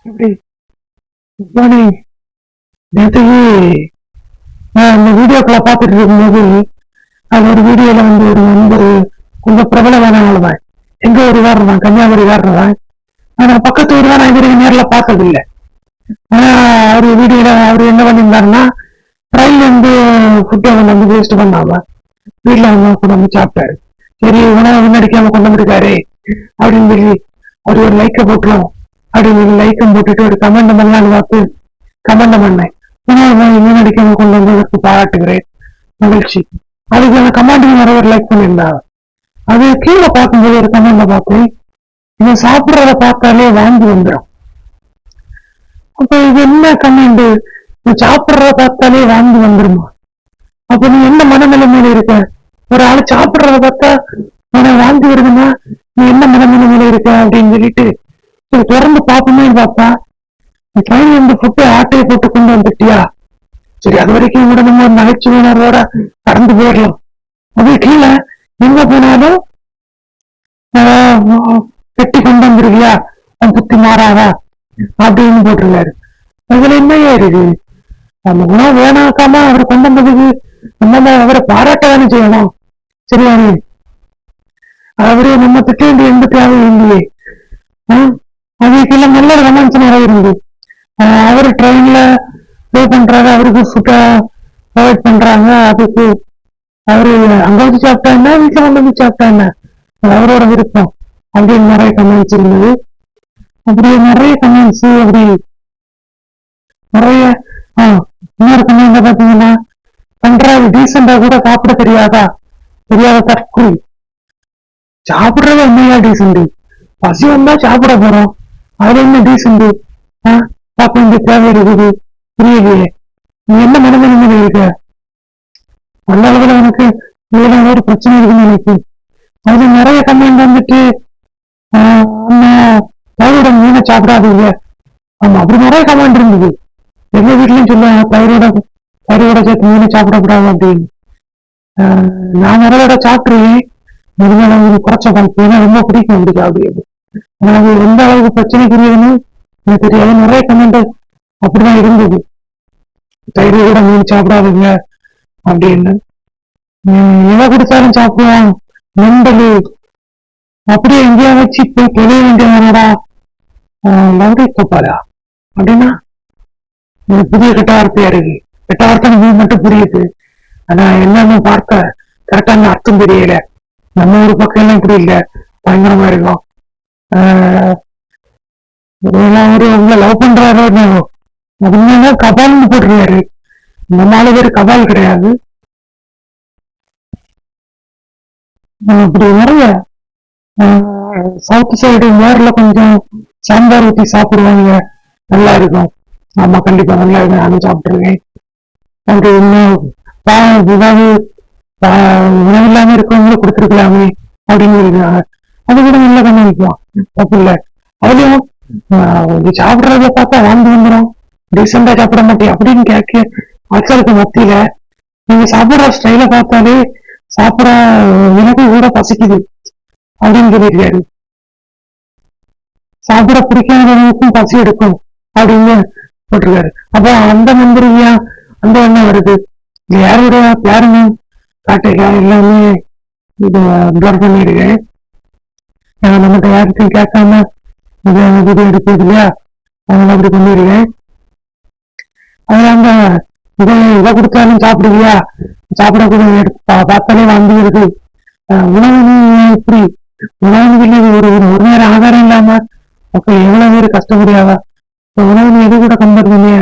எப்படி மார்னிங் நேற்றுக்கு நான் இந்த வீடியோக்களை பார்த்துட்டு இருக்கும்போது அது ஒரு வீடியோல வந்து ஒரு நண்பர் கொஞ்சம் பிரபலமானவங்க எங்க ஒரு வாரம் தான் கன்னியாகுமரி வாரம் தான். ஆனா பக்கத்து ஊர் தான் நான் இது நேரில் பார்த்தது இல்லை. ஆனா அவரு வீடியோல அவரு என்ன பண்ணியிருந்தாருன்னா ட்ரெயின்ல இருந்து ஃபுட்டை வந்து வேஸ்ட் பண்ணாம வீட்டுல வந்து கொண்டு வந்து சாப்பிட்டாரு. சரி உணவு வீணடிக்காம கொண்டு வந்திருக்காரு அப்படின்னு சொல்லி அவர் ஒரு லைக்கை போட்டுரும் அப்படின்னு சொல்லி லைக்கம் போட்டுட்டு ஒரு கமெண்ட் பண்ணலான்னு பார்த்து கமெண்ட் பண்ணேன். உணவு வீணடிக்காம கொண்டு வந்ததற்கு பாராட்டுகிறேன், மகிழ்ச்சி. அதுக்கு அந்த கமெண்ட் நிறைய பேர் லைக் பண்ணியிருந்தாங்க. அது கீழே பார்க்கும்போது ஒரு கமெண்ட்ல பார்த்தேன், இவன் சாப்பிட்றத பார்த்தாலே வாங்கி வந்துடும். அப்ப இது என்ன கமெண்ட், சாப்பிட்றத பார்த்தாலே வாங்கி வந்துருமா? அப்ப நீ என்ன மனநிலைமையில இருக்க? ஒரு ஆள் சாப்பிட்றத பார்த்தா உன வாங்கி வருதுன்னா நீ என்ன மனநிலைமையில இருக்க அப்படின்னு சொல்லிட்டு திறந்து பார்ப்போமே பார்த்தா ட்ரெயின் வந்து ஃபுட்டு ஆட்டையை போட்டு கொண்டு வந்துட்டியா? சரி, அது வரைக்கும் கூட நம்ம நகைச்சுவை உணர்வோட கடந்து போயிடலாம். அது கீழே எங்க போனாலும் கட்டி கொண்டு வந்துருவியா, அவன் புத்தி மாறாதா அப்படின்னு போட்டிருக்காரு. அதுல என்னையா இருக்கு? அந்த உணவு வேணாக்காம அவர் கொண்டு வந்ததுக்கு நம்ம அவரை பாராட்ட தானே செய்யணும். சரியானு அவரு நம்ம திட்ட வேண்டிய எந்த தேவையும் இல்லையே. அதுக்கெல்லாம் நல்ல ரொமான்ஸ் நிறைய இருந்து அவரு ட்ரெயின்ல பே பண்றாரு, அவருக்கு ஃபுட்டா ப்ரொவைட் பண்றாங்க. அதுக்கு அவரு அங்க வச்சு சாப்பிட்டா என்ன, வீட்டுல கொண்டு வந்து சாப்பிட்டா என்ன, அவரோட விருப்பம் அப்படின்னு நிறைய கமெண்ட்ஸ் இருந்தது. அப்படி நிறைய கமெண்ட்ஸ் அப்படி நிறைய இன்னொரு கமெண்ட் பாத்தீங்கன்னா, பண்றாரு டீசெண்டா கூட சாப்பிட தெரியாத தற்குறி. சாப்பிடுறது என்னையா டீசெண்ட்? பசி வந்தா சாப்பிட போறோம், அதுல என்ன டீசெண்ட்? பார்க்க வேண்டிய தேவை இருக்குது, புரியலையே. நீ என்ன மனநிலைமையில இருக்க? நல்ல அளவுல எனக்கு இதுல ஒரு பிரச்சனை இருக்குன்னு நினைக்கு. அதுல நிறைய கமெண்ட் வந்துட்டு தயிரோட மீனை சாப்பிடாதீங்க. ஆமா, அப்படி நிறைய கமெண்ட் இருந்தது. எங்க வீட்லயும் சொல்லுவாங்க தயிரோட சேர்த்து மீனை சாப்பிடக்கூடாது அப்படின்னு. நான் நிறைய சாப்பிட்டுருவேன், முடிஞ்ச குறைச்ச பழக்கம், ஏன்னா ரொம்ப பிடிக்கும் பிடிக்காது. எனக்கு எந்த அளவுக்கு பிரச்சனைக்குரியதுன்னு எனக்கு தெரியாது. நிறைய கமெண்ட் அப்படிதான் இருந்தது, தயிரோட மீன் சாப்பிடாதீங்க அப்படின்னு. எதை கொடுத்தாலும் சாப்பிடுவான் மெண்டலு, அப்படியே எங்கேயா வச்சு போய் தெரிய வேண்டியவனடா லவ்ரி கோப்பாரா அப்படின்னா புதிய கெட்ட வார்த்தையா இருக்கு. கெட்ட வார்த்தை நீ மட்டும் புரியுது, ஆனா என்னன்னு பார்த்த கரெக்டான அர்த்தம் தெரியல. நம்ம ஒரு பக்கம் எல்லாம் இப்படி இல்லை, பயங்கரமா இருக்கும். ஒரு உங்களை லவ் பண்றாரோ அப்படின்னா கபால்னு போட்டுருக்காரு. இந்த 4 பேர் கபால் கிடையாது. இப்படி நிறைய சவுத் சைடு நேரில் கொஞ்சம் சாம்பார் ஊற்றி சாப்பிடுவாங்க, நல்லா இருக்கும். ஆமா, கண்டிப்பா நல்லா இருக்கும், நானும் சாப்பிட்டுருக்கேன். அது இன்னும் ஏதாவது உணவு இல்லாம இருக்கவங்களும் கொடுத்துருக்கலாமே அப்படின்னு இருக்காங்க. அது கூட நல்லா பண்ணி வைக்கலாம், தப்பு இல்லை. அதுலயும் சாப்பிடுறத பார்த்தா வாங்கி வந்துடும், டீசெண்டா சாப்பிட மாட்டேன் அப்படின்னு கேட்க மக்களுக்கு மத்தியில நீங்க சாப்பிடுற ஸ்டைல பார்த்தாலே சாப்பிட எனக்கு கூட பசிக்குது அப்படின்னு சொல்லியிருக்காரு. சாப்பிட பிடிக்காதவங்களுக்கும் பசி எடுக்கும் அப்படின்னு போட்டிருக்காரு. அப்போ அந்த நம்பரியா அந்த எண்ணம் வருது. யாரோட யாருன்னு காட்டுங்க, எல்லாமே இது பிளர் பண்ணிருக்கேன். நம்மகிட்ட யாருக்கும் கேட்காம வீடியோ எடுக்கிறது இல்லையா, அவங்க அப்படி பண்ணிருக்கேன். அதுல அந்த இதை கொடுத்தாலும் சாப்பிடுவியா, சாப்பிடக்கூட பார்த்தாலே வந்துருக்கு. உணவு இப்படி உணவு ஒரு ஒரு நேரம் ஆதாரம் இல்லாம மக்கள் எவ்வளவு பேர் கஷ்டப்படியாதா? உணவு எது கூட கம்பேர் பண்ணிய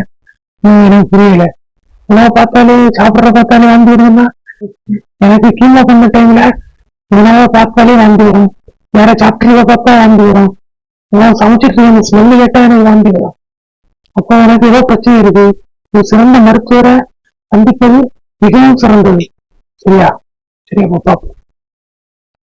எனக்கு புரியல. உணவை பார்த்தாலே சாப்பிட்ற பார்த்தாலே வாந்தி வருதுன்னா, எனக்கு கீழே பண்ண டைம்ல உணவை பார்த்தாலே வாந்தி வரும், வேற சாப்பிட்றத பார்த்தா வாந்தி வரும், உணவு சமைச்சிட்டு ஸ்மெல்லு கேட்டா எனக்கு வாந்தி வரும். அப்போ எனக்கு ஏதோ பிரச்சனை இருக்கு. ஒரு சிறந்த மருத்துவரை சந்திப்பது மிகவும் சிறந்தது. சரியா? சரியா, பார்ப்போம்.